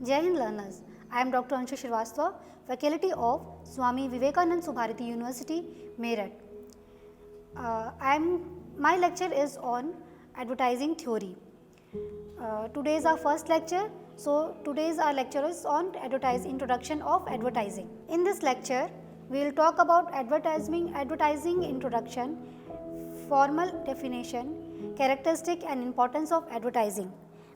Jai Hind learners, I am Dr. Anshu Shrivastava, faculty of Swami Vivekanand Subharati University, Meerut. My lecture is on advertising theory. Today is our first lecture, so today's our lecture is on introduction of advertising. In this lecture, we will talk about advertising introduction, formal definition, characteristic and importance of advertising.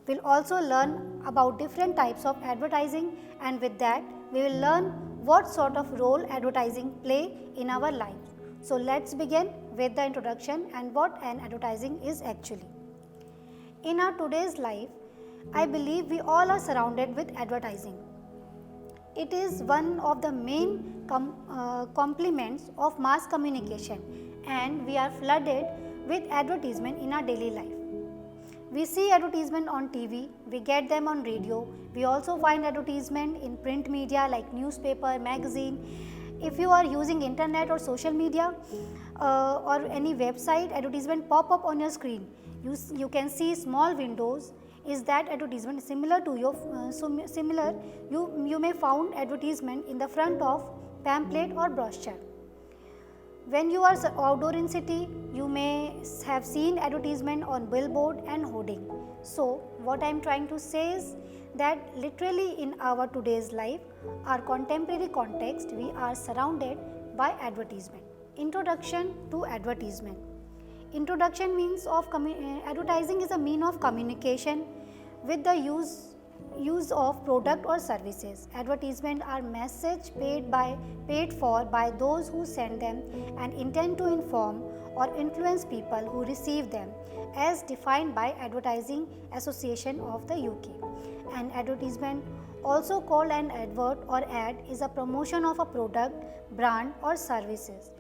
We will also learn about different types of advertising, and with that we will learn what sort of role advertising play in our lives. So let's begin with the introduction and what an advertising is actually. In our today's life, I believe we all are surrounded with advertising. It is one of the main complements of mass communication, and we are flooded with advertisement in our daily life. We see advertisement on TV, we get them on radio, we also find advertisement in print media like newspaper, magazine. If you are using internet or social media or any website, advertisement pop up on your screen. You can see small windows. Is that advertisement similar to your similar? You may found advertisement in the front of pamphlet or brochure. When you are outdoor in city, you may have seen advertisement on billboard and hoarding. So what I am trying to say is that literally in our today's life, our contemporary context, we are surrounded by advertisement. Introduction to advertisement. Introduction means of advertising is a mean of communication with the use of product or services. Advertisement are message paid for by those who send them and intend to inform or influence people who receive them, as defined by Advertising Association of the UK. An advertisement, also called an advert or ad, is a promotion of a product, brand or services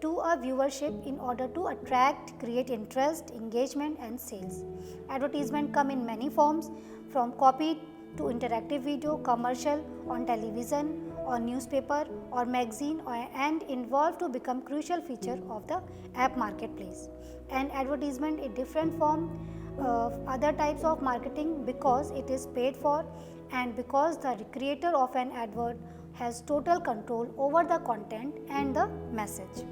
to a viewership in order to attract, create interest, engagement and sales. Advertisement come in many forms, from copy to interactive video, commercial, on television, or newspaper or magazine, and involved to become crucial feature of the app marketplace. And advertisement is different from other types of marketing because it is paid for and because the creator of an advert has total control over the content and the message.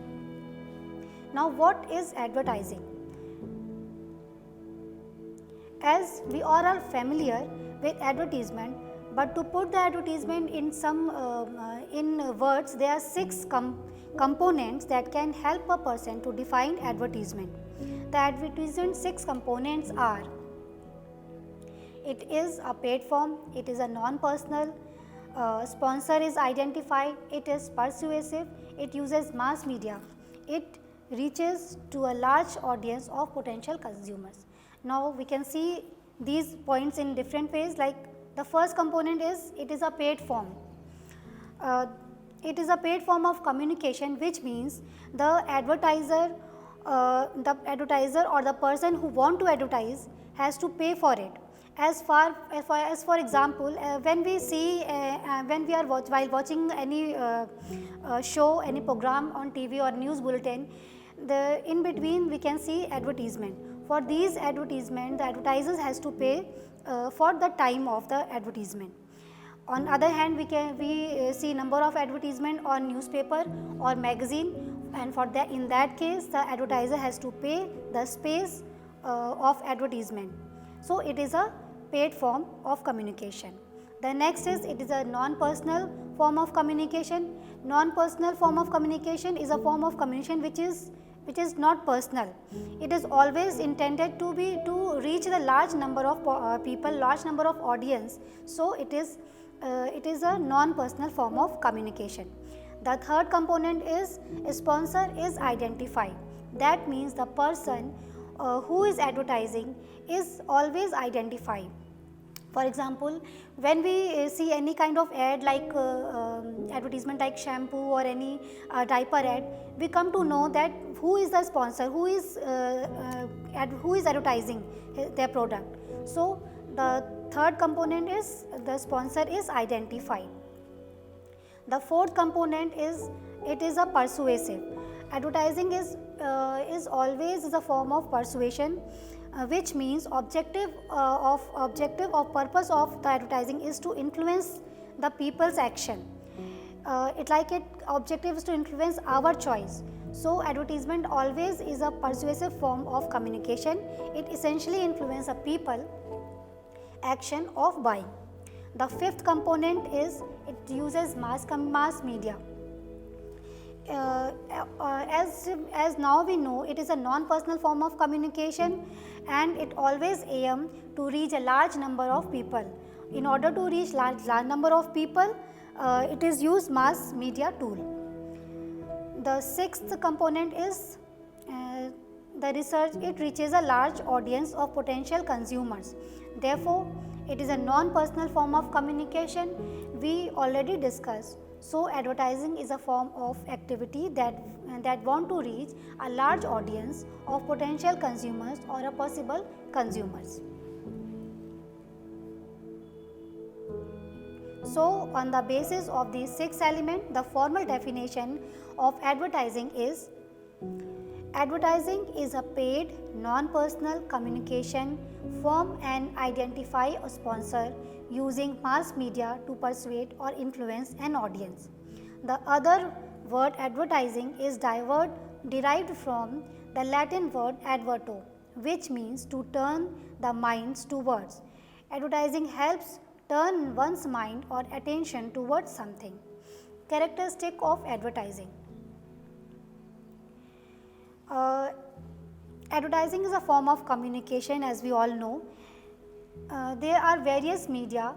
Now, what is advertising? As we all are familiar with advertisement, but to put the advertisement in some in words, there are 6 components that can help a person to define advertisement. The advertisement 6 components are: it is a paid form, it is a non-personal, sponsor is identified, it is persuasive, it uses mass media, it reaches to a large audience of potential consumers. Now we can see these points in different ways. Like the first component is it is a paid form. It is a paid form of communication, which means the advertiser or the person who want to advertise has to pay for it. As for example, when we see when we are while watching any show, any program on TV or news bulletin, in between we can see advertisement. For these advertisement, the advertisers has to pay for the time of the advertisement. On other hand, we see number of advertisement on newspaper or magazine, and for that, in that case, the advertiser has to pay the space of advertisement. So it is a paid form of communication. The next is it is a non-personal form of communication. Non-personal form of communication is a form of communication which is not personal. It is always intended to reach the large number of people, large number of audience. So it is a non-personal form of communication. The third component is a sponsor is identified. That means the person who is advertising is always identified. For example, when we see any kind of ad like advertisement like shampoo or any diaper ad, we come to know that who is the sponsor, who is advertising their product. So the third component is the sponsor is identified. The fourth component is it is a persuasive. Advertising is always a form of persuasion. which means objective of purpose of the advertising is to influence the people's action. Objective is to influence our choice. So advertisement always is a persuasive form of communication. It essentially influences a people action of buying. The fifth component is it uses mass media. As now we know, it is a non-personal form of communication, and it always aim to reach a large number of people. In order to reach large number of people, it is used mass media tool. The sixth component is the research. It reaches a large audience of potential consumers. Therefore, it is a non-personal form of communication we already discussed. So, advertising is a form of activity that want to reach a large audience of potential consumers or a possible consumers. So, on the basis of these 6 elements, the formal definition of advertising is: advertising is a paid, non-personal communication from and identify a sponsor using mass media to persuade or influence an audience. The other word advertising is derived from the Latin word adverto, which means to turn the minds towards. Advertising helps turn one's mind or attention towards something. Characteristic of advertising. Advertising is a form of communication, as we all know. There are various media.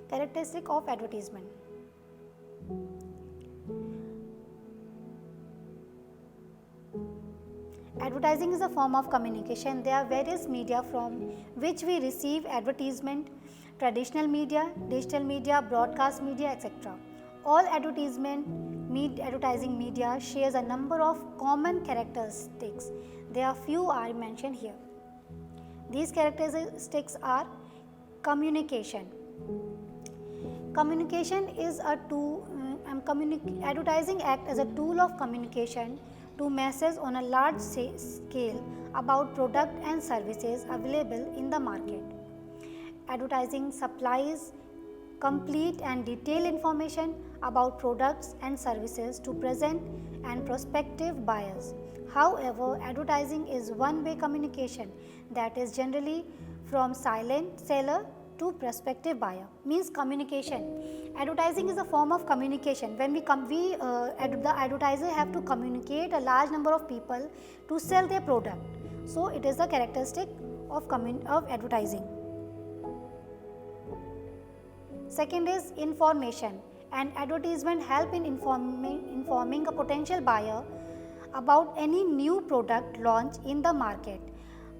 Characteristic of advertisement. Advertising is a form of communication. There are various media from which we receive advertisement: traditional media, digital media, broadcast media, etc. All advertising media shares a number of common characteristics. There are few are mentioned here. These characteristics are: communication. Communication is a tool. Advertising acts as a tool of communication to masses on a large scale about product and services available in the market. Advertising supplies complete and detailed information about products and services to present and prospective buyers. However, advertising is one-way communication, that is generally from silent seller to prospective buyer. Means communication. Advertising is a form of communication. When the advertiser have to communicate a large number of people to sell their product. So it is the characteristic of advertising. Second is information. An advertisement help in informing a potential buyer about any new product launch in the market,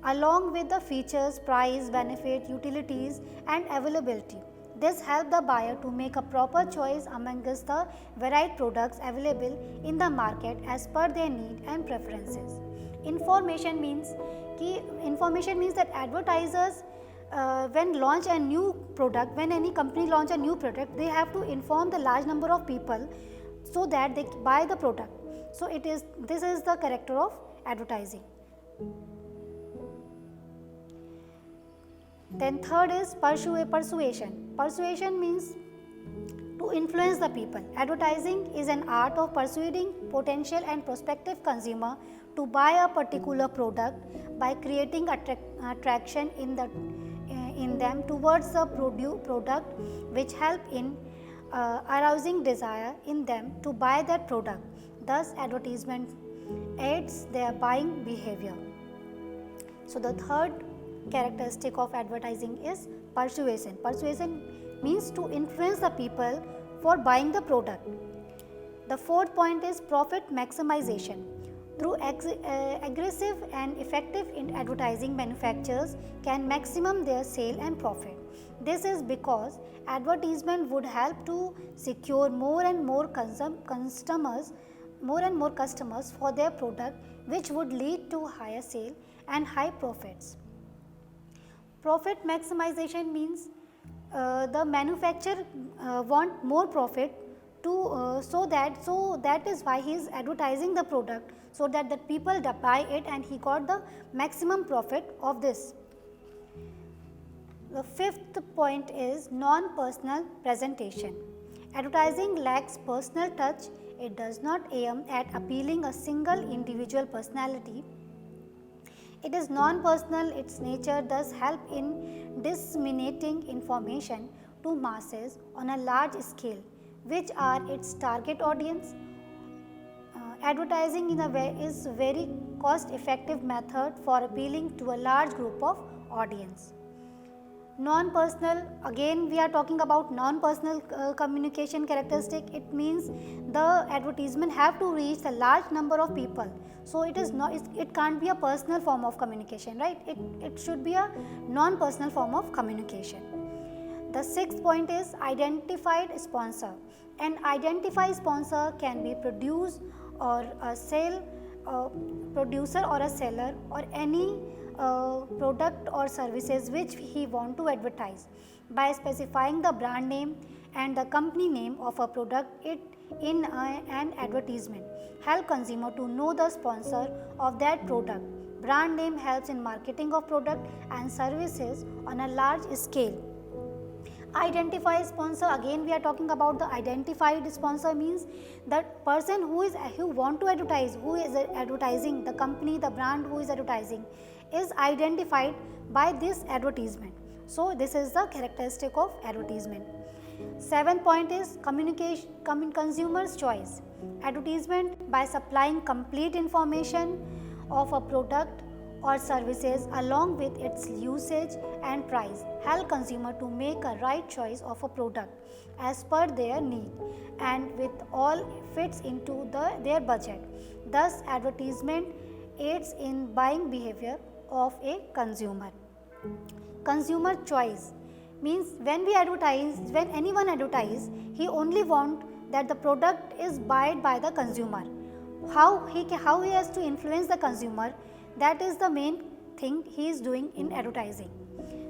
along with the features, price, benefit, utilities and availability. This helps the buyer to make a proper choice amongst the varied products available in the market as per their need and preferences. Information means that advertisers when launch a new product, when any company launch a new product, they have to inform the large number of people so that they buy the product. So this is the character of advertising. Then third is persuasion. Persuasion means to influence the people. Advertising is an art of persuading potential and prospective consumer to buy a particular product by creating attraction in them towards the product, which help in arousing desire in them to buy that product. Thus, advertisement aids their buying behavior. So, the third characteristic of advertising is persuasion. Persuasion means to influence the people for buying the product. The fourth point is profit maximization. Through aggressive and effective advertising, manufacturers can maximum their sale and profit. This is because advertisement would help to secure more and more customers for their product, which would lead to higher sale and high profits. Profit maximization means the manufacturer want more profit to so that is why he is advertising the product, so that the people buy it and he got the maximum profit of this. The fifth point is non-personal presentation. Advertising lacks personal touch. It does not aim at appealing a single individual personality. It is non-personal. Its nature does help in disseminating information to masses on a large scale, which are its target audience. Advertising in a way is a very cost-effective method for appealing to a large group of audience. Non-personal, again we are talking about non-personal communication characteristic. It means the advertisement have to reach a large number of people. So it is not, it can't be a personal form of communication, right? It should be a non-personal form of communication. The sixth point is identified sponsor. An identified sponsor can be producer or a seller or any product or services which he want to advertise. By specifying the brand name and the company name of a product in an advertisement, help consumer to know the sponsor of that product. Brand name helps in marketing of product and services on a large scale. Identify sponsor, again we are talking about the identified sponsor, means that person who want to advertise, who is advertising, the company, the brand who is advertising is identified by this advertisement. So this is the characteristic of advertisement. Seventh point is consumer's choice. Advertisement, by supplying complete information of a product or services along with its usage and price, help consumer to make a right choice of a product as per their need and with all fits into their budget. Thus advertisement aids in buying behavior of a consumer. Consumer choice means when anyone advertise, he only want that the product is bought by the consumer. How he has to influence the consumer, that is the main thing he is doing in advertising.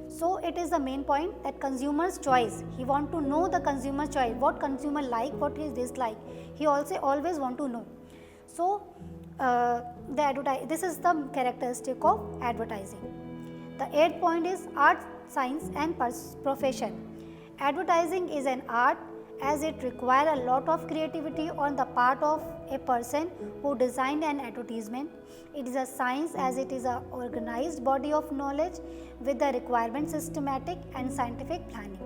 So it is the main point, that consumer's choice. He want to know the consumer choice, what consumer like, what he dislike. He also always want to know. So this is the characteristic of advertising. The eighth point is art, science and profession. Advertising is an art as it requires a lot of creativity on the part of a person who designed an advertisement. It is a science as it is an organized body of knowledge with the requirement systematic and scientific planning.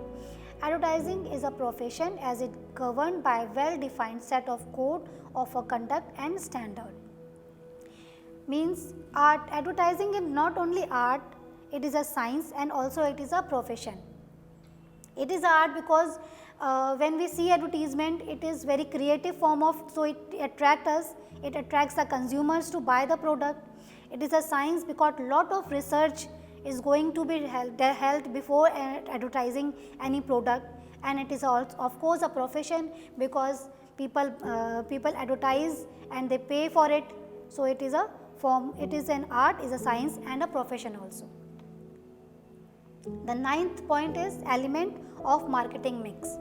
Advertising is a profession as it governed by a well-defined set of code of a conduct and standard. Means advertising is not only art, it is a science and also it is a profession. It is art because when we see advertisement, it is very creative form of, so it attracts us, it attracts the consumers to buy the product. It is a science because lot of research is going to be held before advertising any product, and it is also of course a profession because people advertise and they pay for it. So it is a form, it is an art, is a science and a profession also. The ninth point is element of marketing mix.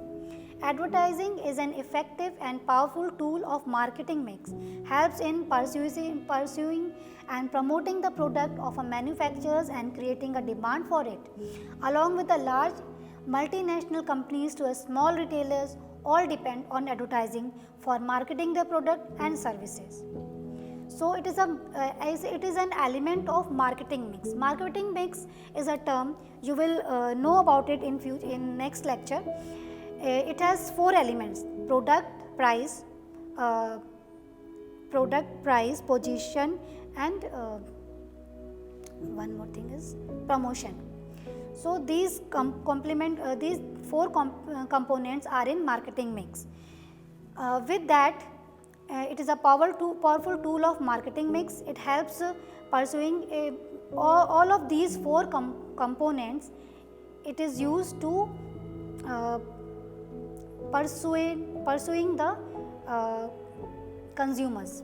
Advertising is an effective and powerful tool of marketing mix, helps in pursuing and promoting the product of a manufacturers and creating a demand for it, along with the large multinational companies to a small retailers, all depend on advertising for marketing their product and services. So it is an element of marketing mix. Marketing mix is a term you will know about it in next lecture. It has four elements: product, price, position, and one more thing is promotion. So these these four components are in marketing mix. With that, it is a powerful tool of marketing mix. It helps pursuing all of these four components. It is used to pursuing the consumers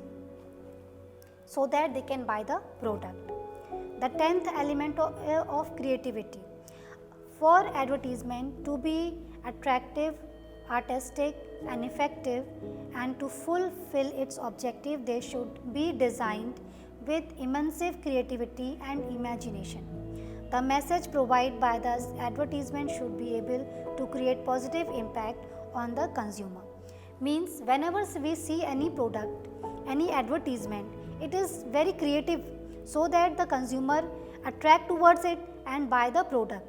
so that they can buy the product. The 10th element of creativity. For advertisement to be attractive, artistic and effective, and to fulfill its objective they should be designed with immense creativity and imagination. The message provided by the advertisement should be able to create positive impact on the consumer. Means whenever we see any product, any advertisement, it is very creative so that the consumer attract towards it and buy the product.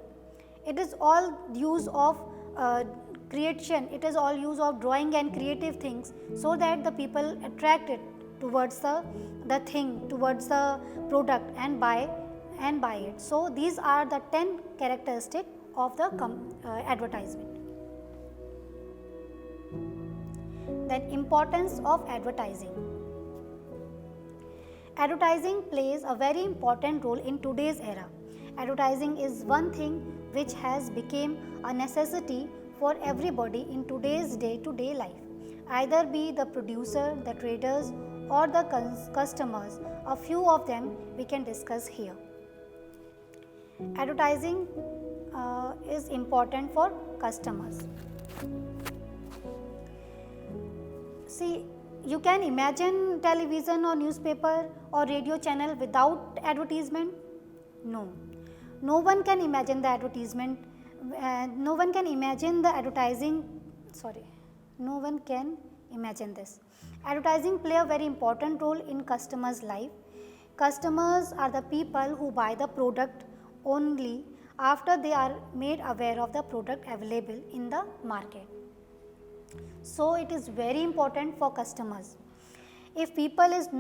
It is all use of creation, it is all use of drawing and creative things so that the people attract it towards the thing, towards the product and buy it. So these are the 10 characteristics of the advertisement. Then importance of advertising. Advertising plays a very important role in today's era. Advertising is one thing which has become a necessity for everybody in today's day-to-day life. Either be the producer, the traders or the customers. A few of them we can discuss here. Advertising is important for customers. See, you can imagine television or newspaper or radio channel without advertisement? No. No one can imagine the advertisement, no one can imagine the advertising, no one can imagine this. Advertising play a very important role in customers' life. Customers are the people who buy the product only after they are made aware of the product available in the market. So it is very important for customers. If if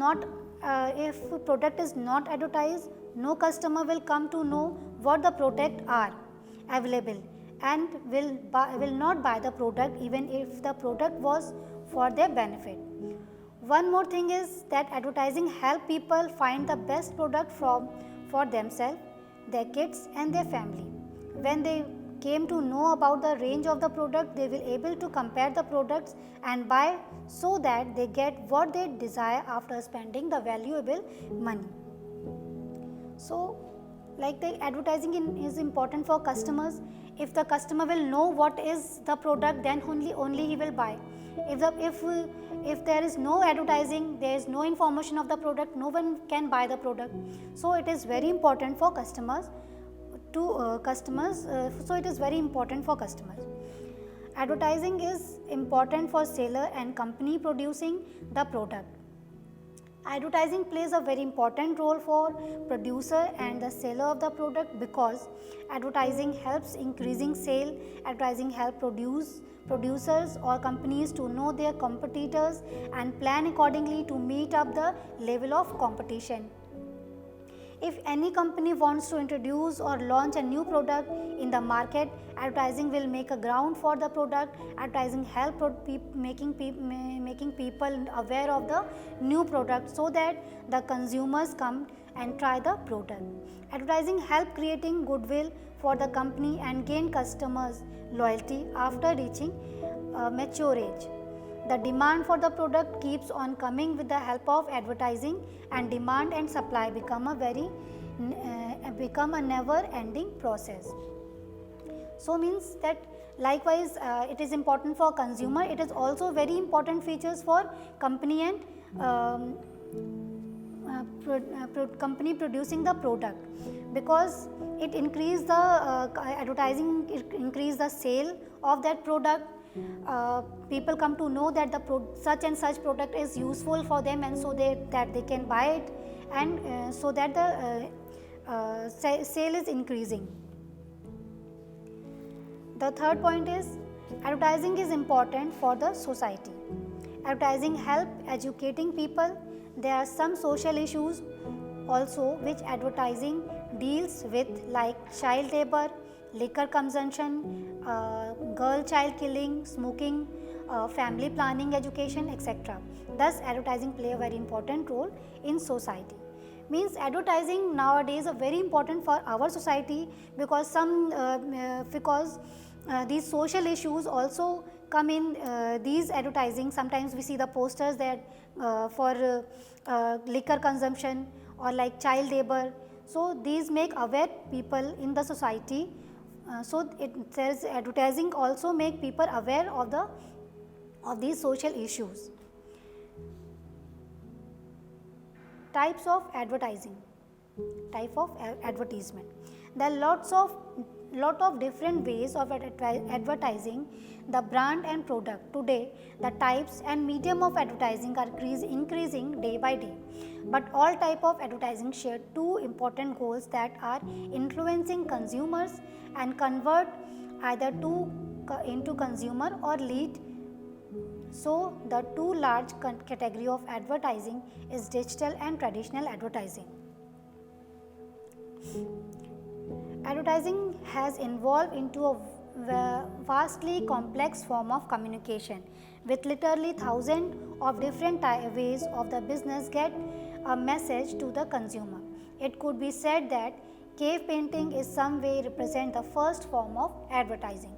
product is not advertised, no customer will come to know what the product are available and will not buy the product even if the product was for their benefit. One more thing is that advertising help people find the best product for themselves, their kids and their family. When they came to know about the range of the product, they will able to compare the products and buy so that they get what they desire after spending the valuable money. So like the advertising is important for customers. If the customer will know what is the product, then only he will buy. If there is no advertising, there is no information of the product, no one can buy the product. So it is very important for customers. So it is very important for customers. Advertising is important for seller and company producing the product. Advertising plays a very important role for producer and the seller of the product because advertising helps increasing sale. Advertising help producers or companies to know their competitors and plan accordingly to meet up the level of competition. If any company wants to introduce or launch a new product in the market, advertising will make a ground for the product. Advertising help making people aware of the new product so that the consumers come and try the product. Advertising help creating goodwill for the company and gain customers loyalty after reaching mature age. The demand for the product keeps on coming with the help of advertising, and demand and supply become a never ending process. So means that likewise it is important for consumer, it is also very important features for company and company producing the product, because it increase the advertising, it increase the sale of that product. People come to know that the such and such product is useful for them, and so that they can buy it, and so that the sale is increasing. The third point is advertising is important for the society. Advertising help educating people. There are some social issues also which advertising deals with, like child labor, liquor consumption, girl child killing, smoking, family planning, education, etc. Thus advertising play a very important role in society. Means advertising nowadays are very important for our society, because these social issues also come in these advertising. Sometimes we see the posters that for liquor consumption or like child labor. So these make aware people in the society. So it says advertising also make people aware of these social issues. Types of advertising. Type of advertisement. There are lot of different ways of advertising the brand and product. Today, the types and medium of advertising are increasing day by day. But all type of advertising share two important goals that are influencing consumers and convert either into consumer or lead. So, the two large category of advertising is digital and traditional advertising. Advertising has evolved into a vastly complex form of communication with literally thousands of different ways of the business get a message to the consumer. It could be said that cave painting is some way represent the first form of advertising.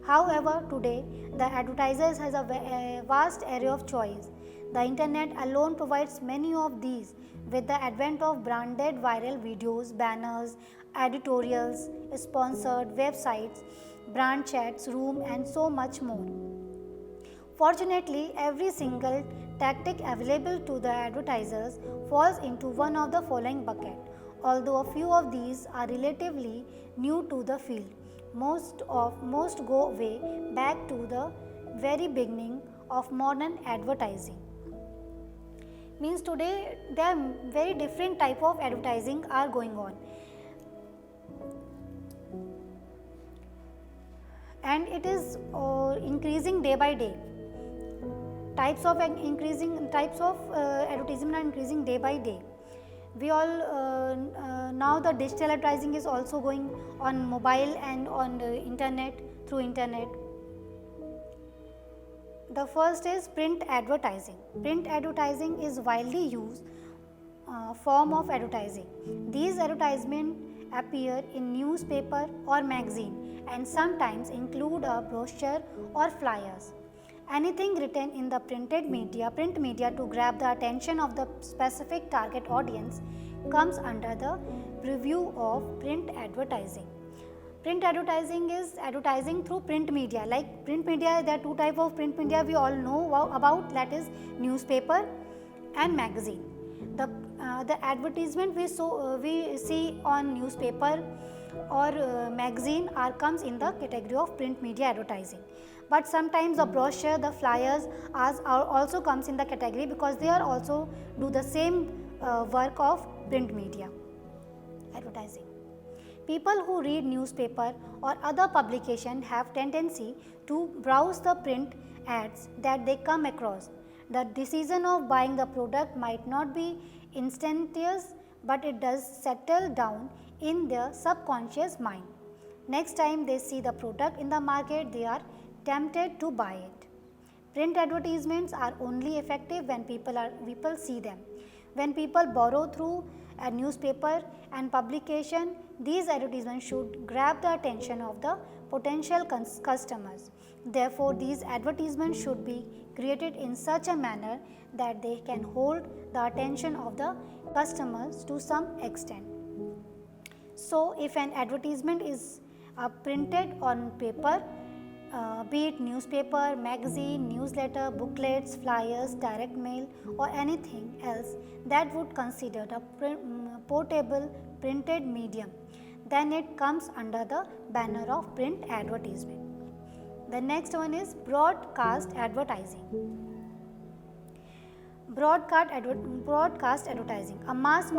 However, today the advertisers has a vast array of choice. The internet alone provides many of these. With the advent of branded viral videos, banners, editorials, sponsored websites, brand chats, room and so much more. Fortunately, every single tactic available to the advertisers falls into one of the following bucket. Although a few of these are relatively new to the field, most go way back to the very beginning of modern advertising. Means today there are very different type of advertising are going on, and it is increasing day by day. Types of advertisement are increasing day by day. We all now the digital advertising is also going on mobile and on the internet, through internet. The first is print advertising. Print advertising is widely used form of advertising. These advertisements appear in newspaper or magazine and sometimes include a brochure or flyers. Anything written in the print media to grab the attention of the specific target audience comes under the purview of print advertising. Print advertising is advertising through print media. Like print media, there are two types of print media we all know about, that is newspaper and magazine. The advertisement we see on newspaper or magazine comes in the category of print media advertising. But sometimes the brochure, the flyers are also comes in the category because they are also do the same work of print media advertising. People who read newspaper or other publication have tendency to browse the print ads that they come across. The decision of buying the product might not be instantaneous, but it does settle down in their subconscious mind. Next time they see the product in the market, they are tempted to buy it. Print advertisements are only effective when people see them. When people borrow through a newspaper and publication, these advertisements should grab the attention of the potential customers. Therefore, these advertisements should be created in such a manner that they can hold the attention of the customers to some extent. So, if an advertisement is printed on paper, be it newspaper, magazine, newsletter, booklets, flyers, direct mail or anything else that would consider the portable printed medium, then it comes under the banner of print advertisement. The next one is broadcast advertising. Broadcast advertising, a mass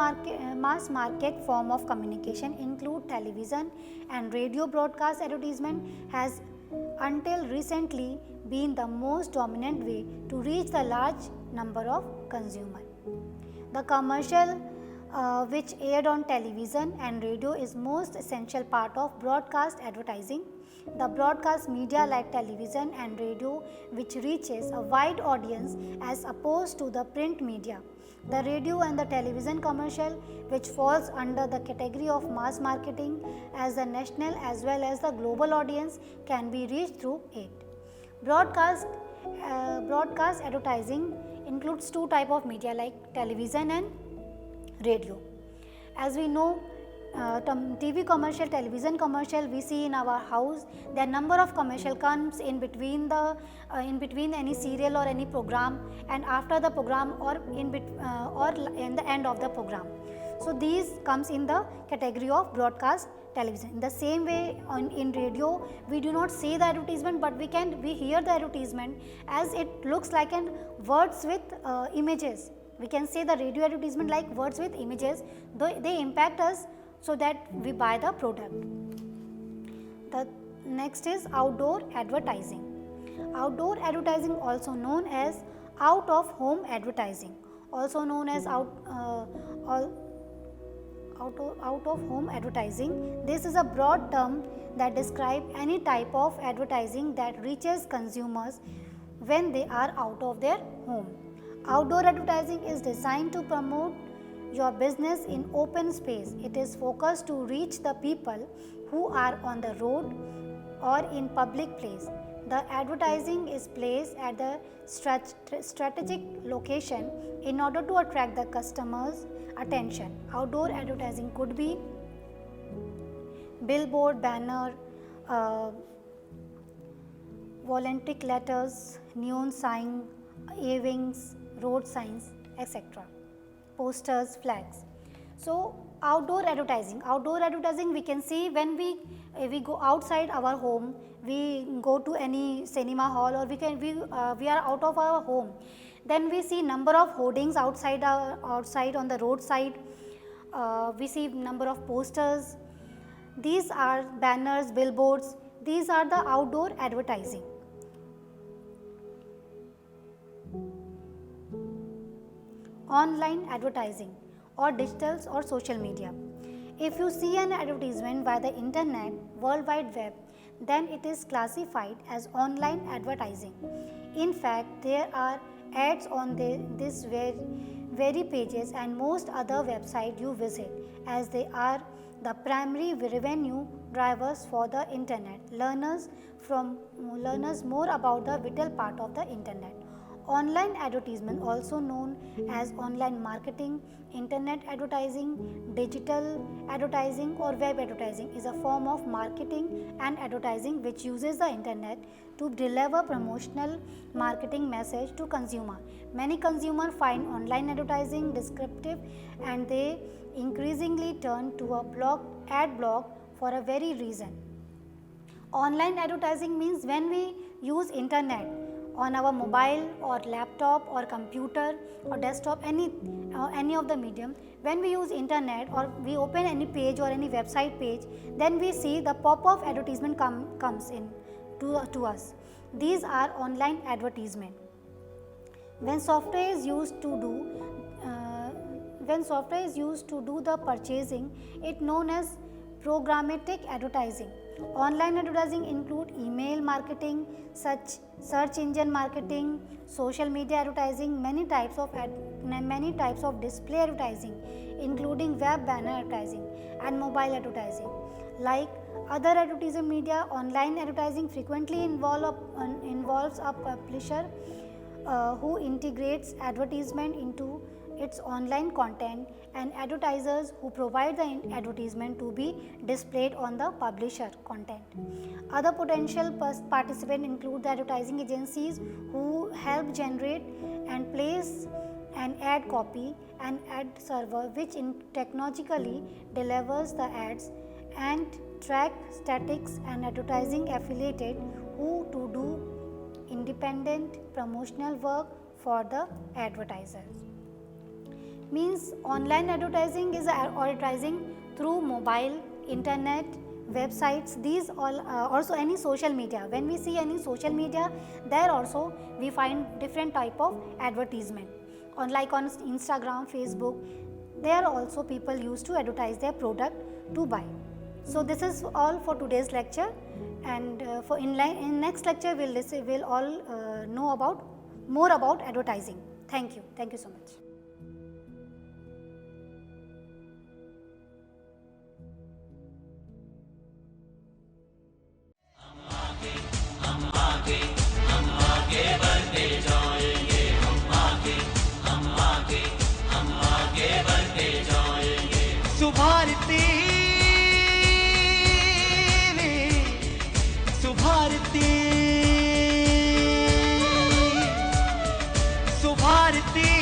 market form of communication, include television and radio. Broadcast advertisement has until recently been the most dominant way to reach the large number of consumers. The commercial which aired on television and radio is most essential part of broadcast advertising. The broadcast media like television and radio which reaches a wide audience as opposed to the print media. The radio and the television commercial which falls under the category of mass marketing as the national as well as the global audience can be reached through it. Broadcast advertising includes two types of media like television and radio. As we know, TV commercial, television commercial we see in our house. There number of commercial comes in between the in between any serial or any program, and after the program or or in the end of the program. So these comes in the category of broadcast television. In the same way in radio we do not see the advertisement, but we hear the advertisement as it looks like an words with images. We can say the radio advertisement like words with images, they impact us so that we buy the product. The next is outdoor advertising. Outdoor advertising, also known as out of home advertising, also known as out of home advertising. This is a broad term that describes any type of advertising that reaches consumers when they are out of their home. Outdoor advertising is designed to promote your business in open space. It is focused to reach the people who are on the road or in public place. The advertising is placed at the strategic location in order to attract the customer's attention. Outdoor advertising could be billboard, banner, volunteer letters, neon sign, airwings, road signs, etc., posters, flags. So outdoor advertising we can see when we go outside our home, we go to any cinema hall, or we are out of our home, then we see number of hoardings outside on the roadside. We see number of posters. These are banners, billboards. These are the outdoor advertising. Online advertising or digitals or social media. If you see an advertisement via the internet, World Wide Web, then it is classified as online advertising. In fact, there are ads on this very pages and most other websites you visit, as they are the primary revenue drivers for the internet. Learners more about the vital part of the internet. Online advertisement, also known as online marketing, internet advertising, digital advertising or web advertising, is a form of marketing and advertising which uses the internet to deliver promotional marketing message to consumer. Many consumers find online advertising descriptive and they increasingly turn to a ad block for a very reason. Online advertising means when we use internet on our mobile or laptop or computer or desktop, any of the medium, when we use internet or we open any page or any website page, then we see the pop-up advertisement comes in to us. These are online advertisement. When software is used to do the purchasing, it known as programmatic advertising. Online advertising include email marketing, search engine marketing, social media advertising, many types of display advertising, including web banner advertising and mobile advertising. Like other advertising media, online advertising frequently involves a publisher who integrates advertisement into its online content and advertisers who provide the advertisement to be displayed on the publisher content. Other potential participants include the advertising agencies who help generate and place an ad copy, and ad server which technologically delivers the ads, and track statistics and advertising affiliated who to do independent promotional work for the advertisers. Means online advertising is advertising through mobile, internet, websites. These all also any social media. When we see any social media, there also we find different type of advertisement. Like on Instagram, Facebook, there also people used to advertise their product to buy. So this is all for today's lecture, and in next lecture we'll all know more about advertising. Thank you so much. Subharti quality.